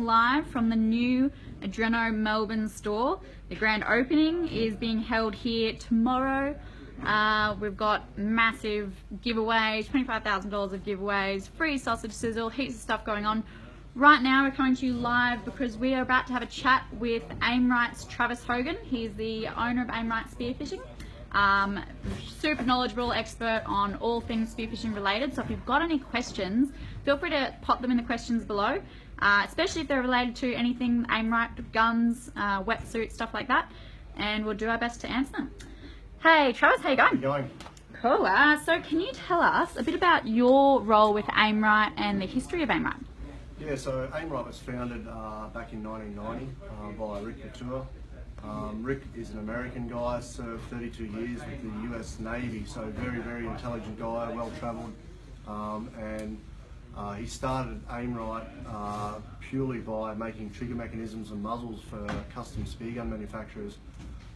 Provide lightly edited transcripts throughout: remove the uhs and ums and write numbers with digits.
live from the new Adreno Melbourne store. The grand opening is being held here tomorrow. We've got massive giveaways, $25,000 of giveaways, free sausage sizzle, heaps of stuff going on. Right now we're coming to you live because we are about to have a chat with Aimrite's Travis Hogan. He's the owner of Aimrite Spearfishing. Super knowledgeable expert on all things spearfishing related, so if you've got any questions, feel free to pop them in the questions below, especially if they're related to anything Aimrite guns, wetsuits, stuff like that, and we'll do our best to answer them. Hey Travis, how you going? How you going? Cool. So can you tell us a bit about your role with Aimrite and the history of Aimrite? Yeah, so Aimrite was founded back in 1990 by Rick Couture. Rick is an American guy, served 32 years with the US Navy, so very, very intelligent guy, well travelled, and he started Aimrite purely by making trigger mechanisms and muzzles for custom spear gun manufacturers.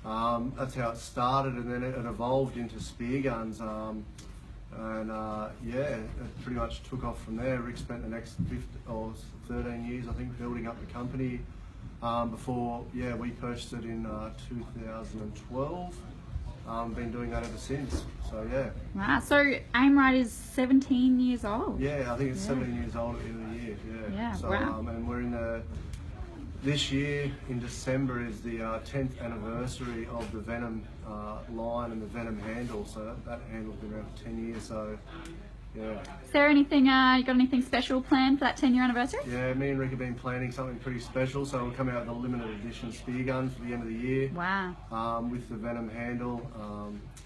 That's how it started, and then it evolved into spear guns, yeah, it pretty much took off from there. Rick spent the next 13 years, I think, building up the company. Before, yeah, we purchased it in 2012. Been doing that ever since. So yeah. Wow. So Aimrite is 17 years old. Yeah, I think it's 17 years old at the end of the year. Yeah. Yeah. So, wow. And we're in this year in December is the 10th anniversary of the Venom line and the Venom handle. So that handle's been around for 10 years. So. Yeah. Is there anything, you got anything special planned for that 10-year anniversary? Yeah, me and Rick have been planning something pretty special, so we'll come out with a limited edition spear gun for the end of the year. Wow. With the Venom handle,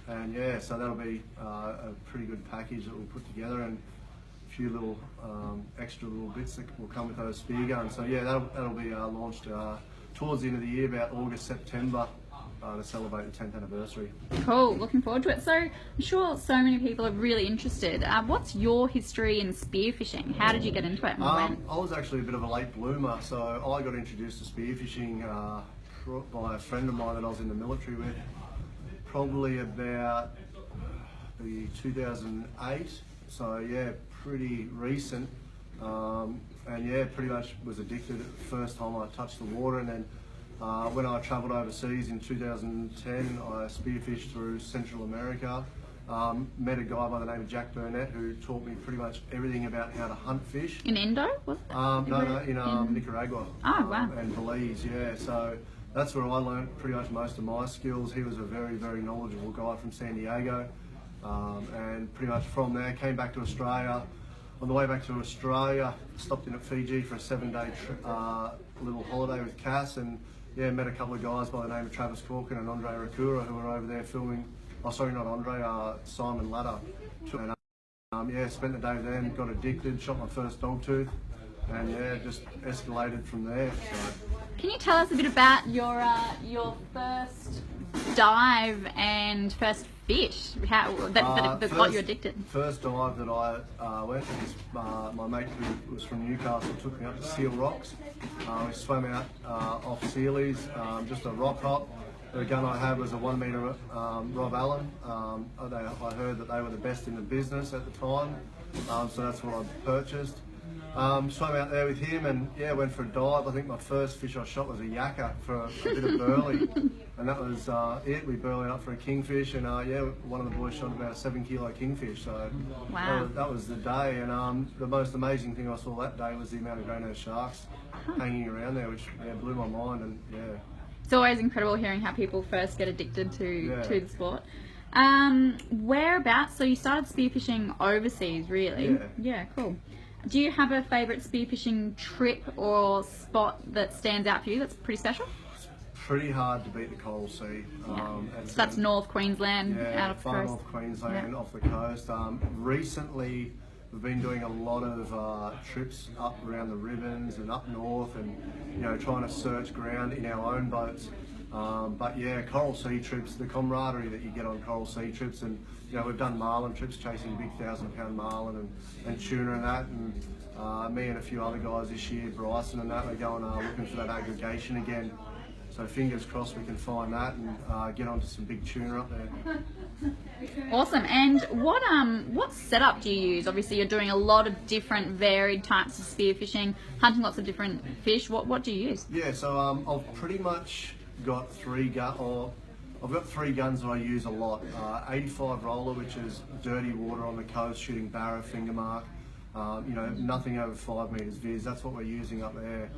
and yeah, so that'll be a pretty good package that we'll put together, and a few little extra little bits that will come with those spear guns. So yeah, that'll be launched towards the end of the year, about August, September. To celebrate the 10th anniversary. Cool, looking forward to it. So I'm sure so many people are really interested. What's your history in spearfishing? How did you get into it and when? I was actually a bit of a late bloomer, so I got introduced to spearfishing by a friend of mine that I was in the military with, probably about the 2008, so yeah, pretty recent, and yeah, pretty much was addicted at the first time I touched the water, and then when I travelled overseas in 2010, I spearfished through Central America. Met a guy by the name of Jack Burnett who taught me pretty much everything about how to hunt fish. In Indo, was it? No, in Nicaragua. Oh, wow. And Belize, yeah. So that's where I learned pretty much most of my skills. He was a very, very knowledgeable guy from San Diego. And pretty much from there, came back to Australia. On the way back to Australia, stopped in at Fiji for a 7-day little holiday with Cass, and yeah, met a couple of guys by the name of Travis Hogan and Andre Rakura who were over there filming, oh sorry, not Andre, Simon Ladder. And yeah, spent the day with them, got addicted, shot my first dog tooth, and yeah, just escalated from there. So. Can you tell us a bit about your first dive and first fish, that got you addicted? First dive that I went was my mate who was from Newcastle took me up to Seal Rocks. We swam out off Sealy's, just a rock hop. The gun I had was a 1 metre Rob Allen. I heard that they were the best in the business at the time, so that's what I purchased. Swam out there with him and yeah, went for a dive. I think my first fish I shot was a yakka for a bit of burley, and that was it. We burleyed up for a kingfish, and yeah, one of the boys shot about a 7-kilo kingfish. So wow. that was the day, and the most amazing thing I saw that day was the amount of Adreno sharks hanging around there, which yeah, blew my mind. And yeah, it's always incredible hearing how people first get addicted to the sport. Whereabouts? So you started spearfishing overseas, really? Yeah. Yeah, cool. Do you have a favourite spearfishing trip or spot that stands out for you that's pretty special? It's pretty hard to beat the Coral Sea. Yeah. So that's North Queensland, yeah, out of far coast. North Queensland, yeah. off the coast. Recently, we've been doing a lot of trips up around the Ribbons and up north, and you know, trying to search ground in our own boats. But yeah, Coral Sea trips, the camaraderie that you get on Coral Sea trips, and you know, we've done marlin trips, chasing big 1,000-pound marlin and tuna and that, and me and a few other guys this year, Bryson and that, we're going looking for that aggregation again. So fingers crossed we can find that and get onto some big tuna up there. Awesome. And what setup do you use? Obviously, you're doing a lot of different varied types of spearfishing, hunting lots of different fish. What do you use? Yeah, so I've pretty much got I've got three guns that I use a lot. 85 roller, which is dirty water on the coast, shooting barra, finger mark. You know, nothing over 5 meters viz. That's what we're using up there.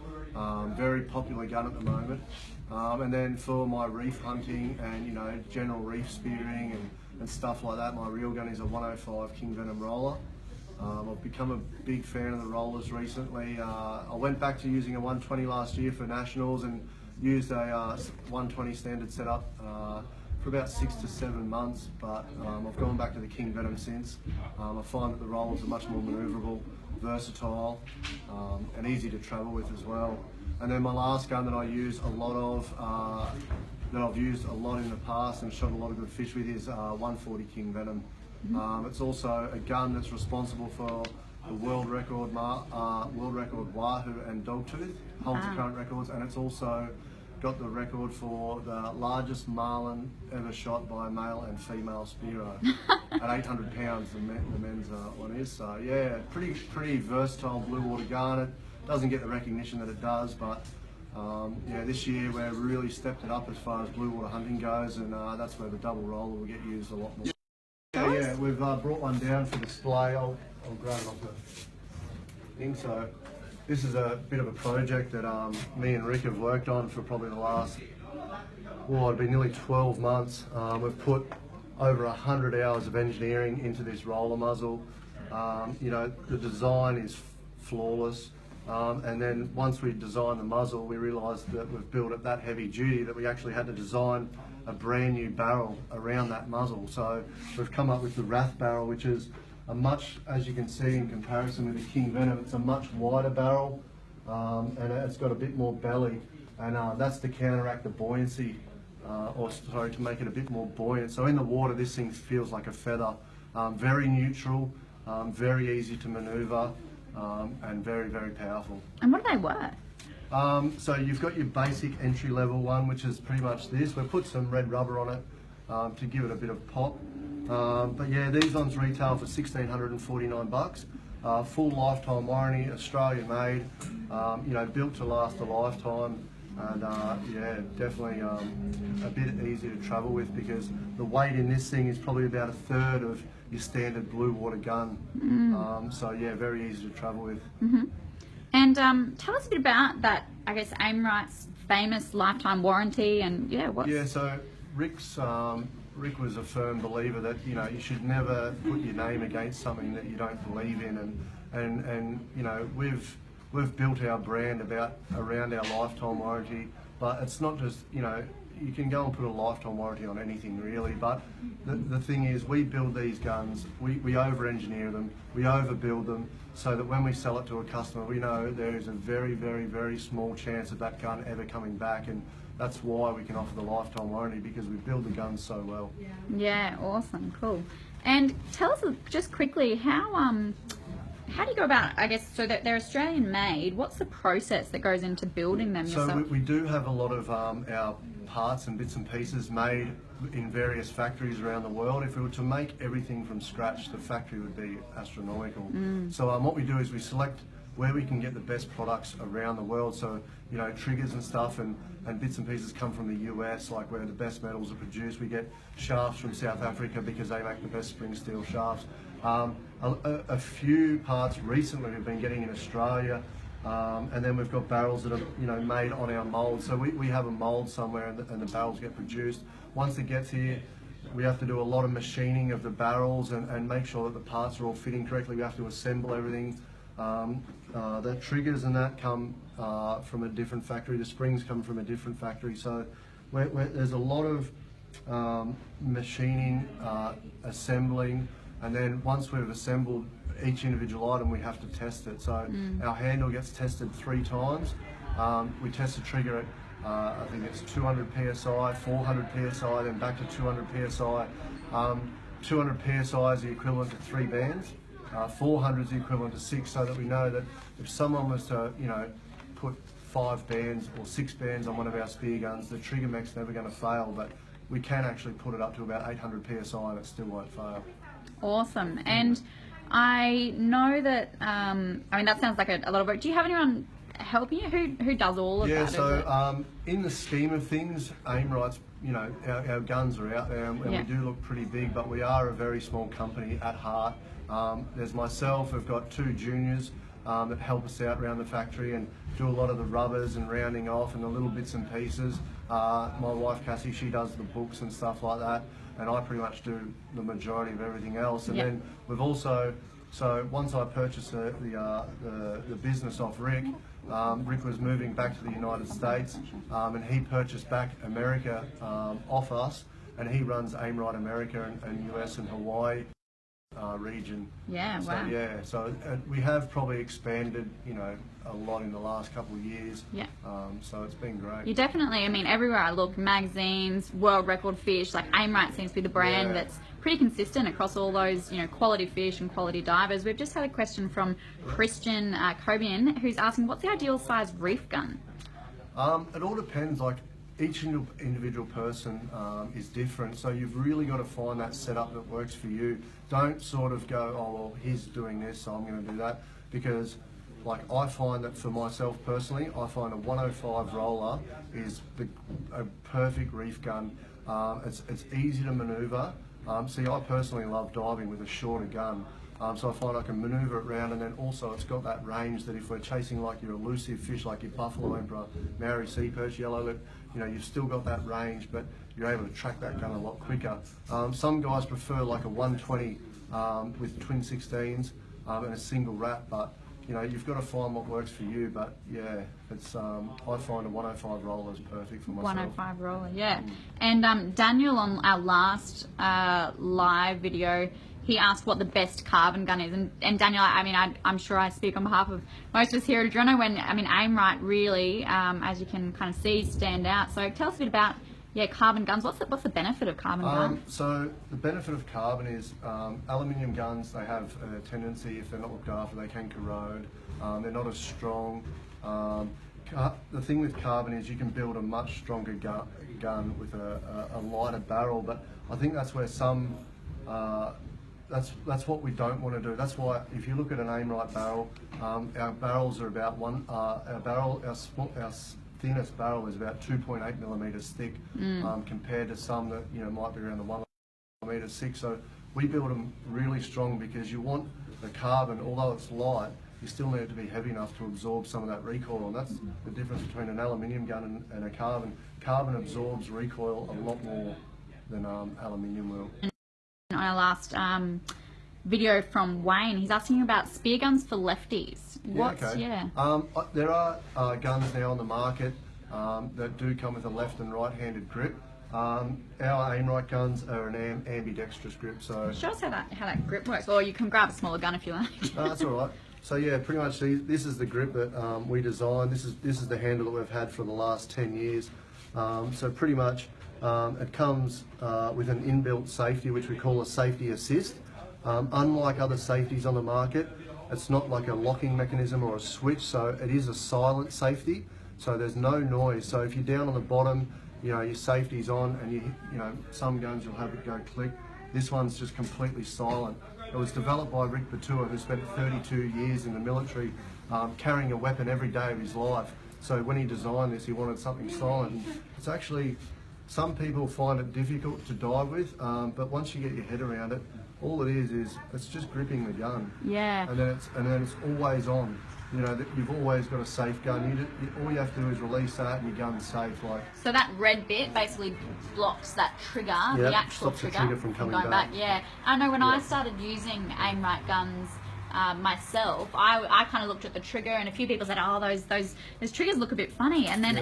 Very popular gun at the moment. And then for my reef hunting and, you know, general reef spearing and stuff like that, my Railgun is a 105 King Venom roller. I've become a big fan of the rollers recently. I went back to using a 120 last year for nationals and used a 120 standard setup for about 6 to 7 months, but I've gone back to the King Venom since. I find that the rollers are much more manoeuvrable, versatile, and easy to travel with as well. And then my last gun that I use a lot of, that I've used a lot in the past and shot a lot of good fish with is 140 King Venom. It's also a gun that's responsible for the world record wahoo and dogtooth, holds the current records, and it's also got the record for the largest marlin ever shot by a male and female spearo at 800 pounds. The men's one is. So yeah, pretty versatile blue water gun. It doesn't get the recognition that it does, but yeah, this year we've really stepped it up as far as blue water hunting goes, and that's where the double roller will get used a lot more. Yeah, we've brought one down for display. I'll grab it off the thing. So this is a bit of a project that me and Rick have worked on for probably the last, well, it'd be nearly 12 months. We've put over 100 hours of engineering into this roller muzzle. You know, the design is flawless. And then once we designed the muzzle, we realised that we've built it that heavy duty that we actually had to design a brand new barrel around that muzzle. So we've come up with the Wrath barrel, which is a much, as you can see in comparison with the King Venom, it's a much wider barrel, and it's got a bit more belly, and that's to counteract the buoyancy, or sorry, to make it a bit more buoyant. So in the water, this thing feels like a feather. Very neutral, very easy to manoeuvre, and very, very powerful. And what are they worth? So you've got your basic entry level one, which is pretty much this. We've put some red rubber on it to give it a bit of pop. But yeah, these ones retail for $1,649. Full lifetime warranty, Australian made, you know, built to last a lifetime. And yeah, definitely a bit easy to travel with, because the weight in this thing is probably about 1/3 of your standard blue water gun. So yeah, very easy to travel with. And tell us a bit about that, I guess, Aimrite's famous lifetime warranty, and yeah, what? Yeah, so Rick was a firm believer that, you know, you should never put your name against something that you don't believe in, and you know, we've built our brand around our lifetime warranty. But it's not just, you know, you can go and put a lifetime warranty on anything really, but the thing is, we build these guns, we over-engineer them, we overbuild them, so that when we sell it to a customer, we know there is a very, very, very small chance of that gun ever coming back, and that's why we can offer the lifetime warranty, because we build the guns so well. Yeah, awesome, cool. And tell us just quickly, how do you go about, I guess, so that they're Australian made, what's the process that goes into building them yourself? So we do have a lot of our parts and bits and pieces made in various factories around the world. If we were to make everything from scratch, the factory would be astronomical. So what we do is we select where we can get the best products around the world. So, you know, triggers and stuff and bits and pieces come from the US, like where the best metals are produced. We get shafts from South Africa because they make the best spring steel shafts. A few parts recently we've been getting in Australia, and then we've got barrels that are, you know, made on our mould. So we have a mould somewhere, and the barrels get produced. Once it gets here, we have to do a lot of machining of the barrels and make sure that the parts are all fitting correctly. We have to assemble everything. The triggers and that come from a different factory. The springs come from a different factory. So there's a lot of machining, assembling, and then once we've assembled each individual item, we have to test it. So our handle gets tested 3 times. We test the trigger at I think it's 200 psi, 400 psi, then back to 200 psi. 200 psi is the equivalent to 3 bands. 400 is the equivalent to 6, so that we know that if someone was to, you know, put 5 bands or 6 bands on one of our spear guns, the trigger mech's never going to fail. But we can actually put it up to about 800 psi and it still won't fail. Awesome. And I know that, I mean, that sounds like a lot of work. Do you have anyone helping you? Who does all of that? Yeah, so in the scheme of things, Aimrite's, you know, our guns are out there and we do look pretty big, but we are a very small company at heart. There's myself, I've got 2 juniors that help us out around the factory and do a lot of the rubbers and rounding off and the little bits and pieces. My wife Cassie, she does the books and stuff like that, and I pretty much do the majority of everything else. And then we've also, so once I purchased the business off Rick, Rick was moving back to the United States, and he purchased back America off us, and he runs Aimrite America and US and Hawaii region. Yeah, so, wow. Yeah, so we have probably expanded, you know, a lot in the last couple of years. Yeah. So it's been great. You definitely, I mean, everywhere I look, magazines, world record fish, like Aimrite seems to be the brand that's pretty consistent across all those, you know, quality fish and quality divers. We've just had a question from Christian Cobian, who's asking, what's the ideal size reef gun? It all depends. Like, each individual person is different, so you've really got to find that setup that works for you. Don't sort of go, oh well, he's doing this, so I'm going to do that, because like I find that for myself personally, I find a 105 roller is a perfect reef gun. It's easy to manoeuvre. See, I personally love diving with a shorter gun. So I find I can manoeuvre it around, and then also it's got that range that if we're chasing like your elusive fish like your buffalo emperor, Maori sea perch, yellow lip, you know, you've still got that range, but you're able to track that gun a lot quicker. Some guys prefer like a 120 with twin 16s and a single wrap, but you know, you've got to find what works for you. But yeah, it's I find a 105 roller is perfect for myself. 105 roller, yeah. And Daniel, on our last live video, he asked what the best carbon gun is, and Daniel, I mean, I'm sure I speak on behalf of most of us here at Adreno when, I mean, Aimrite really, as you can kind of see, stand out. So tell us a bit about, carbon guns. What's the benefit of carbon guns? So the benefit of carbon is aluminium guns, they have a tendency, if they're not looked after, they can corrode. They're not as strong. The thing with carbon is you can build a much stronger gun with a lighter barrel, but I think that's where some that's what we don't want to do. That's why if you look at an Aimrite barrel, our barrels are about our thinnest barrel is about 2.8 millimeters thick, compared to some that, you know, might be around the 1 millimeter thick. So we build them really strong because you want the carbon, although it's light, you still need it to be heavy enough to absorb some of that recoil, and that's the difference between an aluminium gun and a carbon. Carbon absorbs recoil a lot more than aluminium will. On our last video from Wayne, he's asking about spear guns for lefties. There are guns now on the market that do come with a left and right-handed grip. Our Aimrite guns are an ambidextrous grip. So show us how that grip works, or you can grab a smaller gun if you like. No, that's all right. So yeah, pretty much this is the grip that we designed. This is the handle that we've had for the last 10 years. So pretty much it comes with an inbuilt safety, which we call a safety assist. Unlike other safeties on the market, it's not like a locking mechanism or a switch, so it is a silent safety, so there's no noise. So if you're down on the bottom, you know, your safety's on, and you know, some guns you'll have it go click. This one's just completely silent. It was developed by Rick Batua, who spent 32 years in the military, carrying a weapon every day of his life. So when he designed this, he wanted something silent. And it's actually, some people find it difficult to dive with, but once you get your head around it, all it is it's just gripping the gun. Yeah. And then it's always on. You know, that you've always got a safe gun. All you have to do is release that and your gun's safe. Like, so that red bit basically blocks that trigger, the actual stops the trigger from coming back. Yeah. I know when I started using Aimrite guns myself, I kind of looked at the trigger, and a few people said, oh, those triggers look a bit funny, and then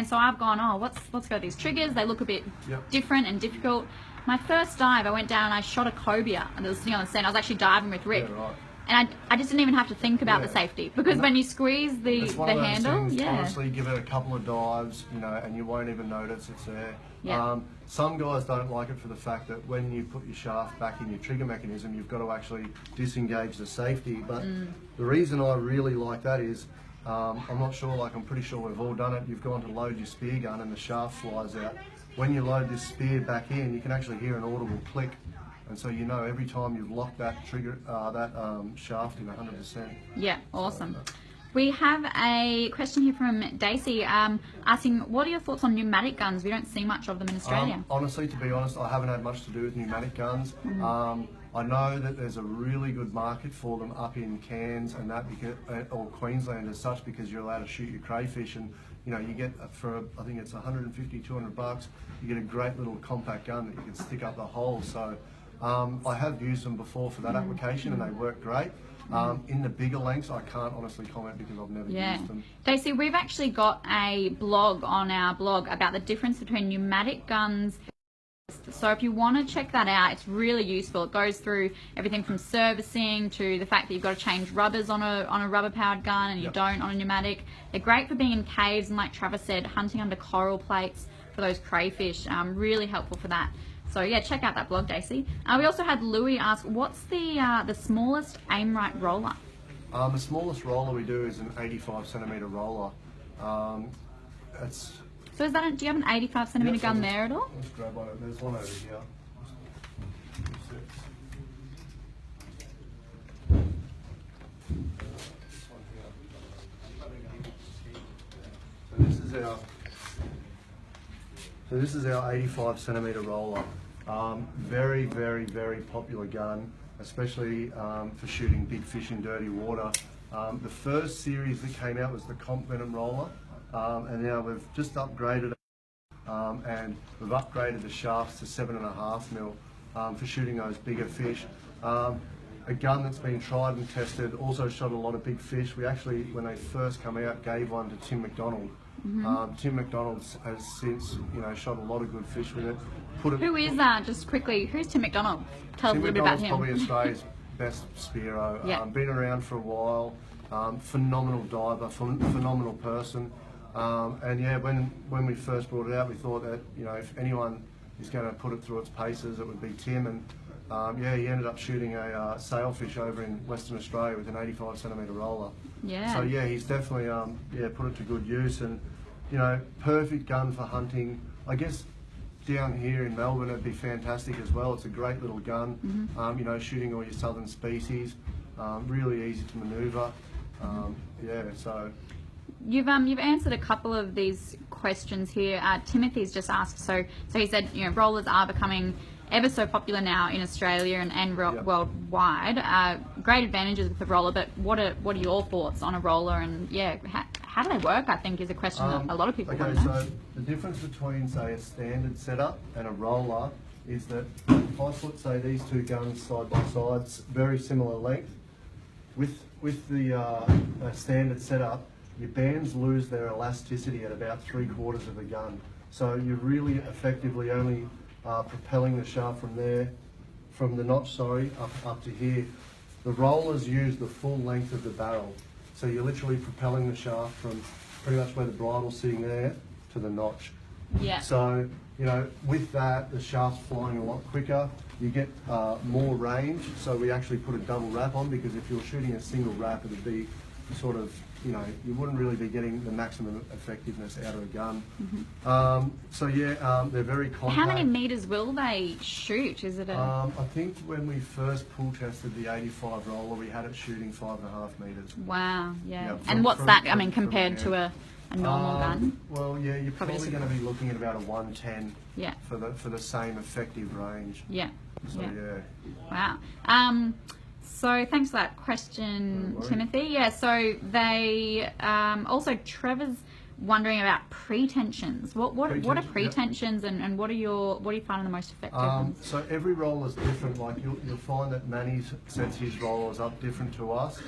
so I've gone, oh, let's go with these triggers. They look a bit different and difficult. My first dive, I went down and I shot a cobia, and it was sitting on the sand. I was actually diving with Rick. Yeah, right. And I just didn't even have to think about the safety, because when you squeeze the handle, honestly, give it a couple of dives, you know, and you won't even notice it's there. Yeah. Some guys don't like it for the fact that when you put your shaft back in your trigger mechanism, you've got to actually disengage the safety. But the reason I really like that is, I'm not sure, like I'm pretty sure we've all done it. You've gone to load your spear gun and the shaft flies out. when you load this spear back in, you can actually hear an audible click, and so you know every time you've locked that trigger, shaft in 100%. Yeah, awesome. We have a question here from Daisy asking, what are your thoughts on pneumatic guns? We don't see much of them in Australia. Honestly, to be honest, I haven't had much to do with pneumatic guns. I know that there's a really good market for them up in Cairns and that, because, or Queensland as such, because you're allowed to shoot your crayfish, and you know, you get for, I think it's 150, 200 bucks, you get a great little compact gun that you can stick up the hole. So I have used them before for that application, and they work great. In the bigger lengths, I can't honestly comment because I've never used them. Daisy, we've actually got a blog on our blog about the difference between pneumatic guns. So if you want to check that out, it's really useful. It goes through everything from servicing to the fact that you've got to change rubbers on a rubber powered gun and you don't on a pneumatic. They're great for being in caves and, like Travis said, hunting under coral plates for those crayfish. Really helpful for that. So yeah, check out that blog, Daisy. We also had Louis ask, what's the smallest Aimrite roller? The smallest roller we do is an 85 centimetre roller. So is that do you have an 85 centimetre gun there at all? Let's grab one. There's one over here. So this is our 85 centimetre roller. Very, very, very popular gun, especially for shooting big fish in dirty water. The first series that came out was the Comp Venom roller, and now we've just upgraded it, and we've upgraded the shafts to 7.5 mil for shooting those bigger fish. A gun that's been tried and tested, also shot a lot of big fish. We actually, when they first come out, gave one to Tim McDonald. Tim McDonald has since, shot a lot of good fish with it. Who is that? Just quickly, who's Tim McDonald? Tell us a little bit about him. Probably Australia's best spearo. Been around for a while. Phenomenal diver, phenomenal person. And yeah, when we first brought it out, we thought that if anyone is going to put it through its paces, it would be Tim. And yeah, he ended up shooting a sailfish over in Western Australia with an 85 centimetre roller. Yeah. So yeah, he's definitely put it to good use, and perfect gun for hunting. I guess down here in Melbourne it'd be fantastic as well. It's a great little gun. Shooting all your southern species. Really easy to manoeuvre. So. You've answered a couple of these questions here. Timothy's just asked. So he said rollers are becoming ever so popular now in Australia and worldwide. Great advantages with the roller, but what are your thoughts on a roller? And yeah, how do they work? I think is a question that a lot of people want to know. So the difference between, say, a standard setup and a roller is that if I put, say, these two guns side by side, very similar length, with the standard setup, your bands lose their elasticity at about 3/4 of the gun. So you're really effectively only propelling the shaft from the notch, up to here. The rollers use the full length of the barrel. So you're literally propelling the shaft from pretty much where the bridle's sitting there to the notch. Yeah. So, with that, the shaft's flying a lot quicker. You get more range. So we actually put a double wrap on, because if you're shooting a single wrap, it'd be sort of, you wouldn't really be getting the maximum effectiveness out of a gun. So yeah, they're very compact. How many meters will they shoot? Is it I think when we first pull tested the 85 roller, we had it shooting 5.5 meters. Wow, yeah. And what's that, compared to a normal gun? Well, yeah, you're probably going to be looking at about a 110 for the same effective range. Yeah. So yeah. Wow. So thanks for that question, Timothy. Yeah, so they also Trevor's wondering about pretensions. What are pretensions, and what do you find the most effective ones? So every roller is different. Like you'll find that Manny sets his rollers up different to us.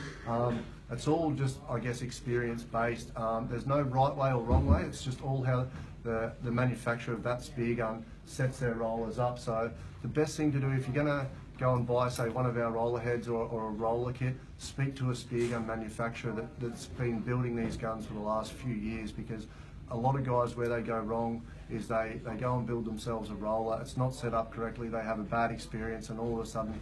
It's all just, I guess, experience based. There's no right way or wrong way. It's just all how the manufacturer of that spear gun sets their rollers up. So the best thing to do, if you're going to go and buy, say, one of our roller heads or a roller kit, speak to a spear gun manufacturer that's been building these guns for the last few years, because a lot of guys, where they go wrong is they go and build themselves a roller. It's not set up correctly. They have a bad experience, and all of a sudden,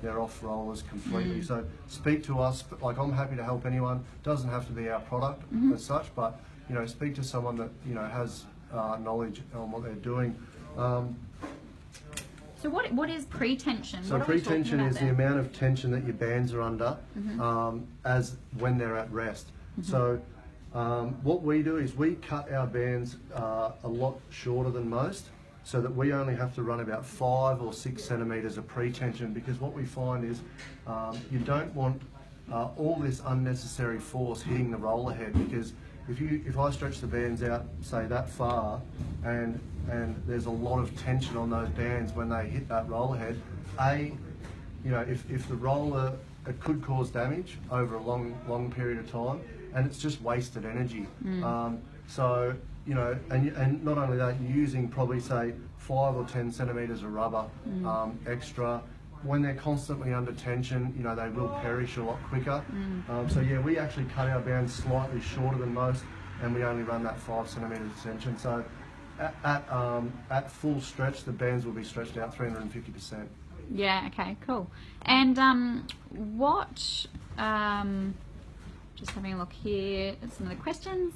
they're off rollers completely. So speak to us. Like, I'm happy to help anyone. Doesn't have to be our product as such, but speak to someone that has knowledge on what they're doing. So what is pre-tension? So pre-tension is the amount of tension that your bands are under as when they're at rest. So what we do is we cut our bands a lot shorter than most, so that we only have to run about 5 or 6 centimetres of pre-tension, because what we find is you don't want all this unnecessary force hitting the roller head, because if I stretch the bands out, say that far, and there's a lot of tension on those bands when they hit that roller head, if the roller, it could cause damage over a long period of time, and it's just wasted energy. So and not only that, you're using probably say 5 or 10 centimetres of rubber extra. When they're constantly under tension, they will perish a lot quicker. So yeah, we actually cut our bands slightly shorter than most, and we only run that 5 centimetres of tension. So at full stretch, the bands will be stretched out 350%. Yeah. Okay. Cool. And just having a look here at some of the questions.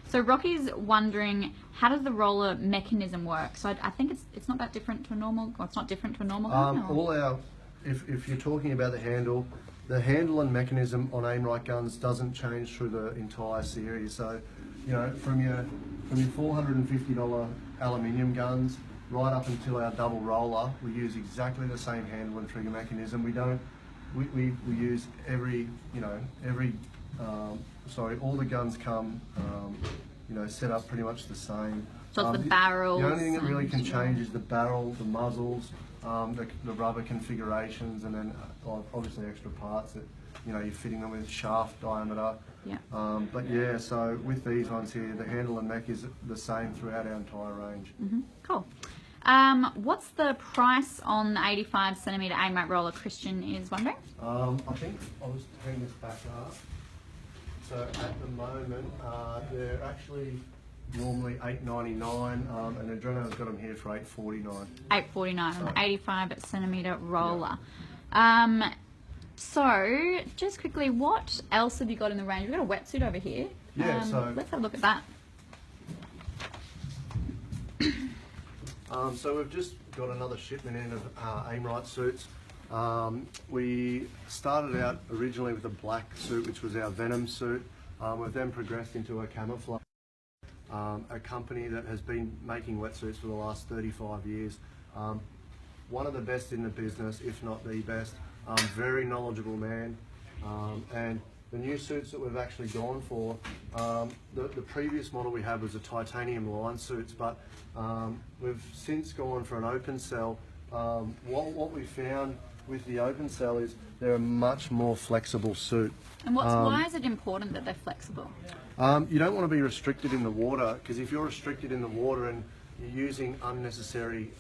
So Rocky's wondering, how does the roller mechanism work? So I think it's not that different to a normal, or it's not different to a normal gun? If you're talking about the handle and mechanism on Aimrite guns doesn't change through the entire series. So, from your $450 aluminium guns right up until our double roller, we use exactly the same handle and trigger mechanism. We use all the guns come, set up pretty much the same. So it's the barrels. The only thing that really can change is the barrel, the muzzles, the rubber configurations, and then obviously extra parts that you're fitting them with, shaft diameter. Yeah. But yeah, so with these ones here, the handle and mech is the same throughout our entire range. Cool. What's the price on the 85 centimetre Aimrite roller? Christian is wondering. I think I'll just turn this back up. So at the moment, they're actually normally $8.99, and Adreno's got them here for $8.49. $8.49 on the 85 centimetre roller. Yeah. So just quickly, what else have you got in the range? We've got a wetsuit over here. Yeah. So let's have a look at that. So we've just got another shipment in of Aimrite suits. We started out originally with a black suit, which was our Venom suit. We've then progressed into a camouflage. A company that has been making wetsuits for the last 35 years. One of the best in the business, if not the best. Very knowledgeable man. And the new suits that we've actually gone for, the previous model we had was a titanium line suits, but we've since gone for an open cell. What we found with the open cell is they're a much more flexible suit. And why is it important that they're flexible? You don't want to be restricted in the water, because if you're restricted in the water and you're using unnecessary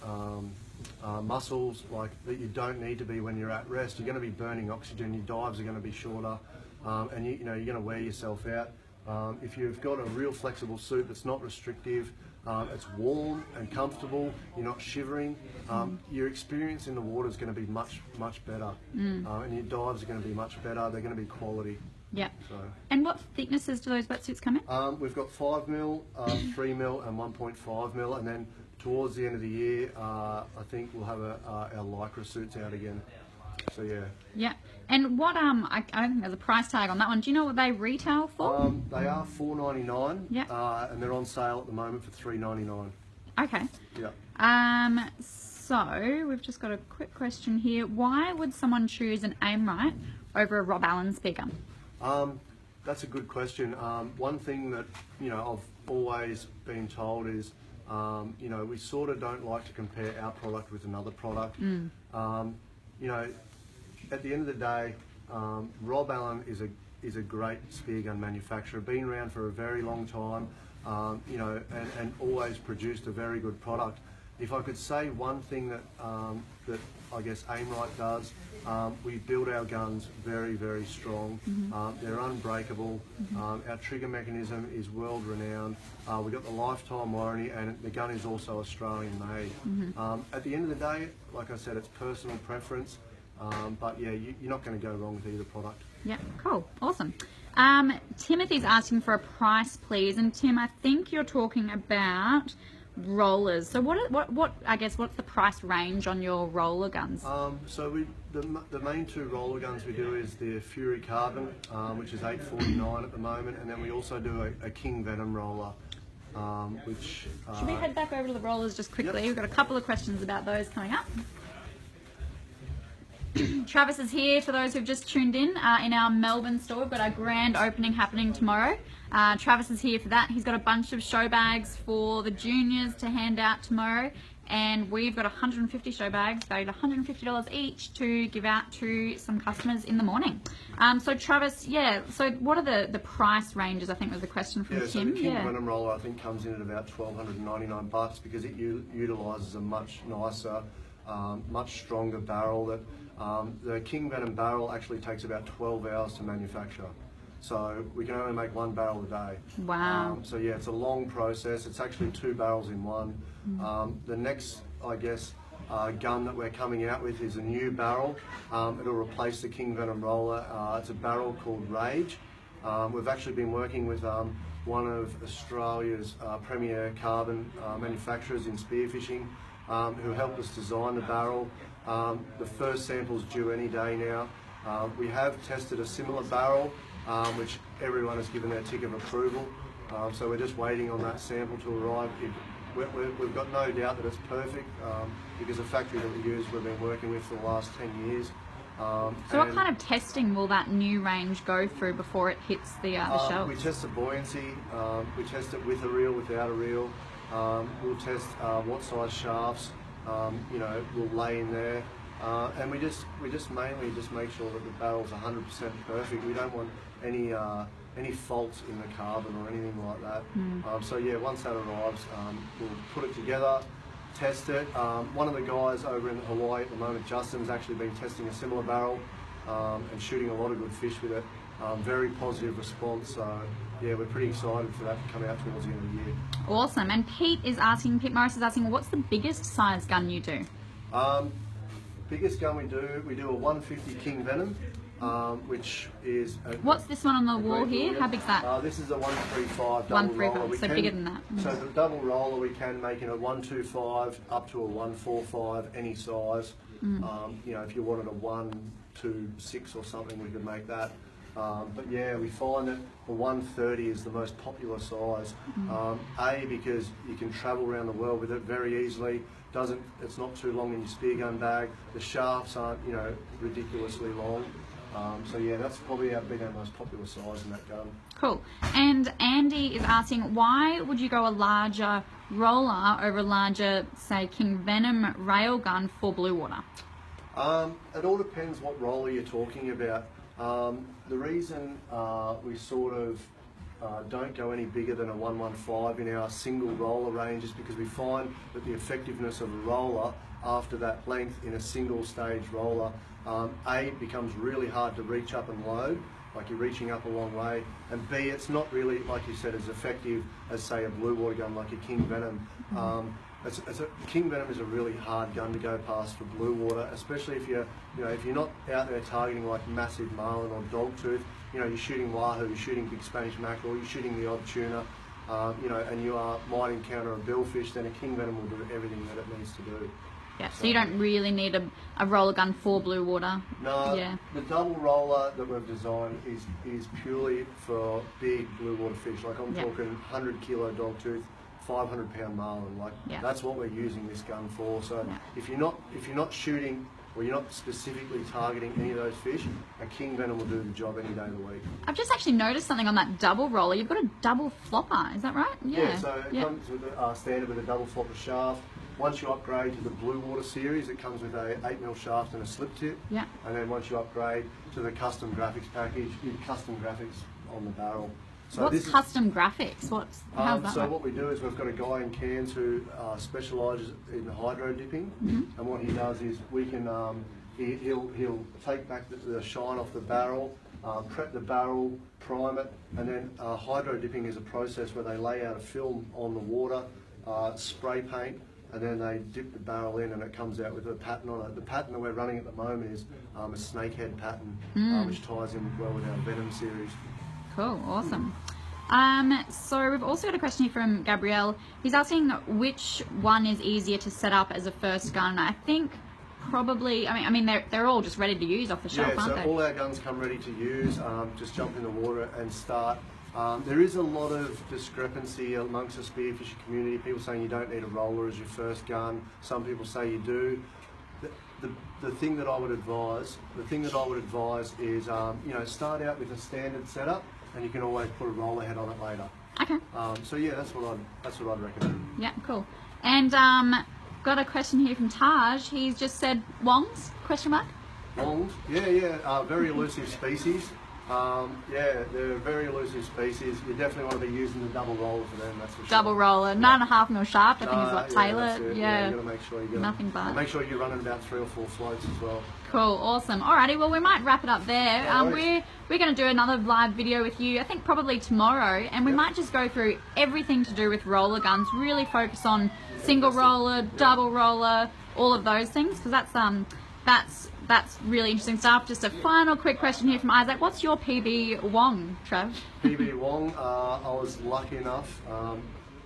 muscles that you don't need to be when you're at rest, you're going to be burning oxygen, your dives are going to be shorter, and you're going to wear yourself out. If you've got a real flexible suit that's not restrictive, it's warm and comfortable, you're not shivering, your experience in the water is going to be much better, and your dives are going to be much better, they're going to be quality. Yeah. So. And what thicknesses do those wetsuits come in? We've got 5mm, 3mm and 1.5mm, and then towards the end of the year, I think we'll have our Lycra suits out again. So yeah. Yeah. And what I don't think there's a price tag on that one. Do you know what they retail for? They are $4.99. Yeah. And they're on sale at the moment for $3.99. Okay. Yeah. So we've just got a quick question here. Why would someone choose an Aimrite over a Rob Allen speaker? That's a good question. One thing that I've always been told is we sort of don't like to compare our product with another product. At the end of the day, Rob Allen is a great spear gun manufacturer, been around for a very long time, and always produced a very good product. If I could say one thing that I guess Aimrite does, we build our guns very strong. They're unbreakable. Our trigger mechanism is world renowned. We've got the lifetime warranty, and the gun is also Australian made. At the end of the day, like I said, it's personal preference, but yeah, you're not going to go wrong with either product. Yeah, cool, awesome. Timothy's asking for a price, please. And Tim, I think you're talking about rollers. So what I guess what's the price range on your roller guns? So the main two roller guns we do is the Fury Carbon, which is $849 at the moment, and then we also do a King Venom roller, which. Should we head back over to the rollers just quickly? Yep. We've got a couple of questions about those coming up. Travis is here for those who've just tuned in our Melbourne store. We've got our grand opening happening tomorrow. Travis is here for that. He's got a bunch of show bags for the juniors to hand out tomorrow, and we've got 150 show bags valued $150 each to give out to some customers in the morning. So Travis, yeah, so what are the price ranges, I think was the question from Tim. So the King Venom roller I think comes in at about $1,299 because it utilises a much nicer, much stronger barrel. That the King Venom barrel actually takes about 12 hours to manufacture. So we can only make one barrel a day. Wow. So yeah, it's a long process. It's actually 2 barrels in one. The next, I guess, gun that we're coming out with is a new barrel. It'll replace the King Venom roller. It's a barrel called Rage. We've actually been working with one of Australia's premier carbon manufacturers in spearfishing, who helped us design the barrel. The first sample's due any day now. We have tested a similar barrel, which everyone has given their tick of approval. So we're just waiting on that sample to arrive. We've got no doubt that it's perfect because the factory that we use we've been working with for the last 10 years. So what kind of testing will that new range go through before it hits the shelves? We test the buoyancy, we test it with a reel, without a reel. We'll test what size shafts we'll lay in there. And we just mainly make sure that the barrel's 100% perfect. We don't want any faults in the carbon or anything like that. So yeah, once that arrives, we'll put it together, test it. One of the guys over in Hawaii at the moment, Justin's actually been testing a similar barrel and shooting a lot of good fish with it. Very positive response. So yeah, we're pretty excited for that to come out towards the end of the year. Awesome. And Pete Morris is asking, what's the biggest size gun you do? Biggest gun we do a 150 King Venom, which is... What's this one on the wall here? How big's that? This is a 135 double 135, roller. so bigger than that. So the double roller we can make in a 125 up to a 145, any size. If you wanted a 126 or something, we could make that. But yeah, we find that the 130 is the most popular size. Because you can travel around the world with it very easily. It's not too long in your spear gun bag. The shafts aren't, ridiculously long. So yeah, that's probably been our most popular size in that gun. Cool. And Andy is asking, why would you go a larger roller over a larger, say, King Venom railgun for blue water? It all depends what roller you're talking about. The reason we sort of don't go any bigger than a 115 in our single roller range is because we find that the effectiveness of a roller after that length in a single stage roller, A, becomes really hard to reach up and load, like you're reaching up a long way, and B, it's not really, like you said, as effective as say a blue water gun like a King Venom. King Venom is a really hard gun to go past for blue water, especially if you're not out there targeting like massive marlin or dogtooth. You're shooting wahoo, you're shooting big Spanish mackerel, you're shooting the odd tuna, and you might encounter a billfish. Then a King Venom will do everything that it needs to do. Yeah, so you don't really need a roller gun for blue water. No, yeah. The double roller that we've designed is purely for big blue water fish. Like I'm talking 100 kilo dogtooth, 500 pound marlin. That's what we're using this gun for. So if you're not shooting, or you're not specifically targeting any of those fish, a King Venom will do the job any day of the week. I've just actually noticed something on that double roller. You've got a double flopper, is that right? Yeah, so it comes with standard with a double flopper shaft. Once you upgrade to the Blue Water series, it comes with a 8mm shaft and a slip tip. Yeah. And then once you upgrade to the custom graphics package, you get custom graphics on the barrel. So what's custom graphics? How's that what we do is we've got a guy in Cairns who specialises in hydro dipping, and what he does is we can he'll take back the shine off the barrel, prep the barrel, prime it, and then hydro dipping is a process where they lay out a film on the water, spray paint, and then they dip the barrel in and it comes out with a pattern on it. The pattern that we're running at the moment is a snakehead pattern, which ties in well with our Venom series. Cool, awesome. So we've also got a question here from Gabrielle. He's asking which one is easier to set up as a first gun. I think probably, I mean they're all just ready to use off the shelf, aren't they? Yeah, so all our guns come ready to use. Just jump in the water and start. There is a lot of discrepancy amongst the spearfishing community. People saying you don't need a roller as your first gun. Some people say you do. The thing that I would advise, is start out with a standard setup, and you can always put a roller head on it later. Okay. So yeah, that's what I'd recommend. Yeah, cool. And got a question here from Taj. He's just said wongs? Question mark. Wongs? Yeah. Very elusive species. Yeah, they're a very elusive species. You definitely want to be using the double roller for them, that's for sure. Double roller, 9.5 mil shaft, I think is what Taylor. Yeah, you got to make sure you get nothing but. Make sure you're running about 3 or 4 floats as well. Cool, awesome. Alrighty, well we might wrap it up there. We're going to do another live video with you, I think probably tomorrow, and we might just go through everything to do with roller guns. Really focus on single roller, double roller, all of those things, because that's really interesting stuff. Just a final quick question here from Isaac. What's your PB Wong, Trav? PB Wong, I was lucky enough,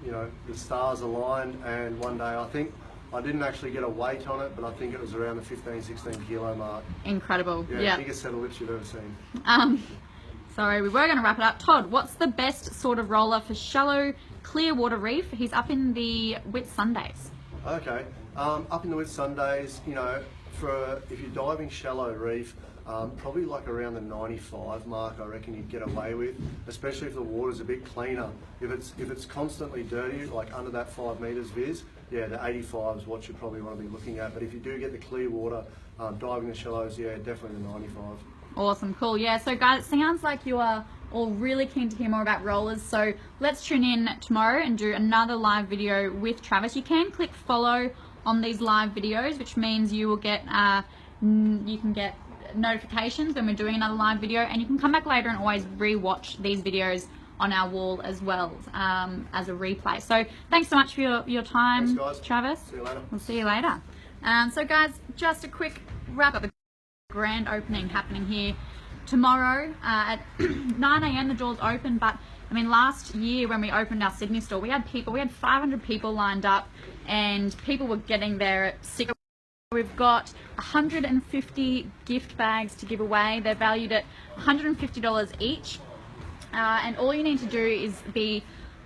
the stars aligned, and one day I didn't actually get a weight on it, but I think it was around the 15-16 kilo mark. Incredible. Yeah, biggest set of lips you've ever seen. Sorry, we were going to wrap it up. Todd, what's the best sort of roller for shallow, clear water reef? He's up in the Whitsundays. Okay, up in the Whitsundays, if you're diving shallow reef, probably like around the 95 mark I reckon you'd get away with, especially if the water's a bit cleaner. If it's constantly dirty, like under that 5 meters viz, yeah, the 85 is what you probably want to be looking at. But if you do get the clear water, diving the shallows, yeah, definitely the 95. Awesome, cool. Yeah, so guys, it sounds like you are all really keen to hear more about rollers, so let's tune in tomorrow and do another live video with Travis. You can click follow on these live videos, which means you will get you can get notifications when we're doing another live video, and you can come back later and always re-watch these videos on our wall as well as a replay. So thanks so much for your time. Thanks, guys. Travis. See you later. We'll see you later. So guys, just a quick wrap up. The grand opening happening here tomorrow at 9 AM. The doors open, but I mean, last year when we opened our Sydney store, we had 500 people lined up, and people were getting there at 6. We've got 150 gift bags to give away. They're valued at $150 each, and all you need to do is be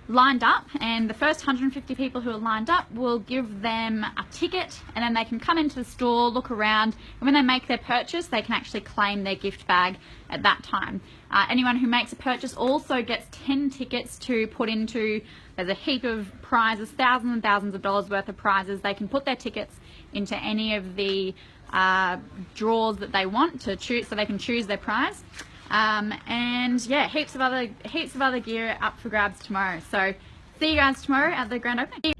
lined up, and the first 150 people who are lined up will give them a ticket, and then they can come into the store, look around, and when they make their purchase they can actually claim their gift bag at that time. Anyone who makes a purchase also gets 10 tickets to put into, there's a heap of prizes, thousands and thousands of dollars worth of prizes. They can put their tickets into any of the draws that they want to choose, so they can choose their prize. And yeah, heaps of other gear up for grabs tomorrow. So see you guys tomorrow at the grand opening.